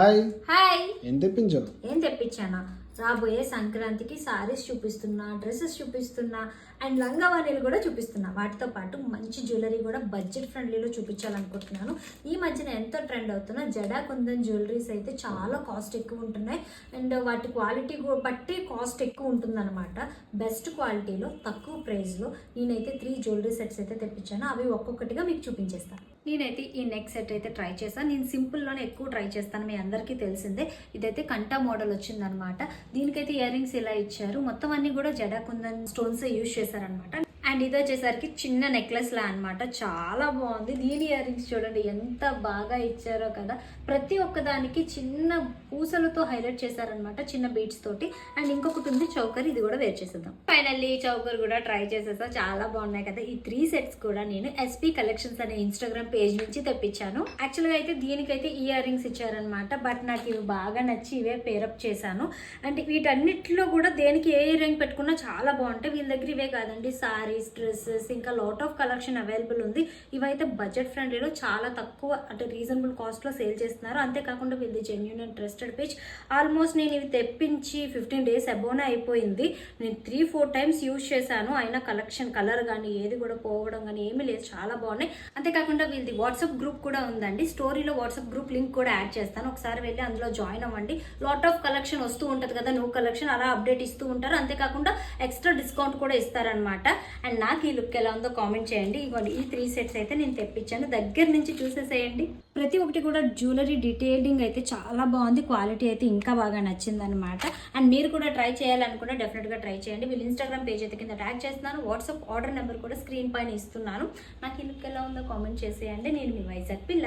Hi hi ఏం తెప్పించానా రాబోయే సంక్రాంతికి సారీస్ చూపిస్తున్నా, డ్రెస్సెస్ చూపిస్తున్నా అండ్ లంగావాణీలు కూడా చూపిస్తున్నా. వాటితో పాటు మంచి జ్యువెలరీ కూడా బడ్జెట్ ఫ్రెండ్లీలో చూపించాలనుకుంటున్నాను. ఈ మధ్యన ఎంతో ట్రెండ్ అవుతున్న జడా కుందన్ జ్యువెలరీస్ అయితే చాలా కాస్ట్ ఎక్కువ ఉంటున్నాయి అండ్ వాటి క్వాలిటీ బట్టి కాస్ట్ ఎక్కువ ఉంటుందన్నమాట. బెస్ట్ క్వాలిటీలో తక్కువ ప్రైస్లో నేనైతే 3 జ్యువెలరీ సెట్స్ అయితే తెప్పించాను. అవి ఒక్కొక్కటిగా మీకు చూపించేస్తాను. నేనైతే ఈ నెక్ సెట్ అయితే ట్రై చేస్తాను. నేను సింపుల్లోనే ఎక్కువ ట్రై చేస్తాను, మీ అందరికీ తెలిసిందే. ఇదైతే కంటా మోడల్ వచ్చిందనమాట. దీనికైతే ఇయర్ రింగ్స్ ఇలా ఇచ్చారు, మొత్తం అన్ని కూడా జడా కుందన్ స్టోన్స్ యూజ్ చేశారనమాట. అండ్ ఇది వచ్చేసరికి చిన్న నెక్లెస్ లా అనమాట, చాలా బాగుంది. దీని ఇయర్ రింగ్స్ చూడండి ఎంత బాగా ఇచ్చారో కదా. ప్రతి ఒక్కదానికి చిన్న పూసలతో హైలైట్ చేశారనమాట, చిన్న బీడ్స్ తోటి. అండ్ ఇంకొకటి ఉంది చౌకర్, ఇది కూడా వేర్ చేసేద్దాం. ఫైనల్లీ చౌకర్ కూడా ట్రై చేసేసా, చాలా బాగున్నాయి కదా. ఈ 3 సెట్స్ కూడా నేను ఎస్పీ కలెక్షన్స్ అనే ఇన్స్టాగ్రామ్ పేజ్ నుంచి తెప్పించాను. యాక్చువల్గా అయితే దీనికైతే ఇయర్ రింగ్స్ ఇచ్చారనమాట, బట్ నాకు ఇవి బాగా నచ్చి ఇవే పేరప్ చేశాను. అండ్ వీటన్నిటిలో కూడా దేనికి ఏ ఇయర్ రింగ్ పెట్టుకున్నా చాలా బాగుంటాయి. వీళ్ళ దగ్గర ఇవే కాదండి, సారీ, డ్రెస్సెస్, ఇంకా లాట్ ఆఫ్ కలెక్షన్ అవైలబుల్ ఉంది. ఇవైతే బడ్జెట్ ఫ్రెండ్లీలో చాలా తక్కువ అంటే రీజనబుల్ కాస్ట్లో సేల్ చేస్తున్నారు. అంతేకాకుండా వీళ్ళది genuine and trusted page. Almost నేను ఇవి తెప్పించి 15 days అబోనే అయిపోయింది. నేను 3-4 times యూజ్ చేశాను, అయినా కలెక్షన్ కలర్ కానీ ఏది కూడా పోవడం కానీ ఏమీ లేదు, చాలా బాగున్నాయి. అంతేకాకుండా వీళ్ళది వాట్సాప్ గ్రూప్ కూడా ఉందండి. స్టోరీలో వాట్సాప్ గ్రూప్ లింక్ కూడా యాడ్ చేస్తాను, ఒకసారి వెళ్ళి అందులో జాయిన్ అవ్వండి. లాట్ ఆఫ్ కలెక్షన్ వస్తూ ఉంటుంది కదా, న్యూ కలెక్షన్ అలా అప్డేట్ ఇస్తూ ఉంటారు. అంతేకాకుండా ఎక్స్ట్రా డిస్కౌంట్ కూడా ఇస్తారనమాట. అండ్ నాకు ఈ లుక్ ఎలా ఉందో కామెంట్ చేయండి. ఇవ్వండి, ఈ 3 సెట్స్ అయితే నేను తెప్పించాను, దగ్గర నుంచి చూసేసేయండి. ప్రతి ఒక్కటి కూడా జ్యువెలరీ డీటెయిలింగ్ అయితే చాలా బాగుంది, క్వాలిటీ అయితే ఇంకా బాగా నచ్చింది అనమాట. అండ్ మీరు కూడా ట్రై చేయాలనుకుంటే డెఫినెట్గా ట్రై చేయండి. వీళ్ళు ఇన్స్టాగ్రామ్ పేజ్ అయితే కింద ట్యాగ్ చేస్తున్నాను, వాట్సాప్ ఆర్డర్ నెంబర్ కూడా స్క్రీన్ పైన ఇస్తున్నాను. నాకు ఈ లుక్ ఎలా ఉందో కామెంట్ చేసేయండి. నేను మీ వైజాగ్ పిల్ల.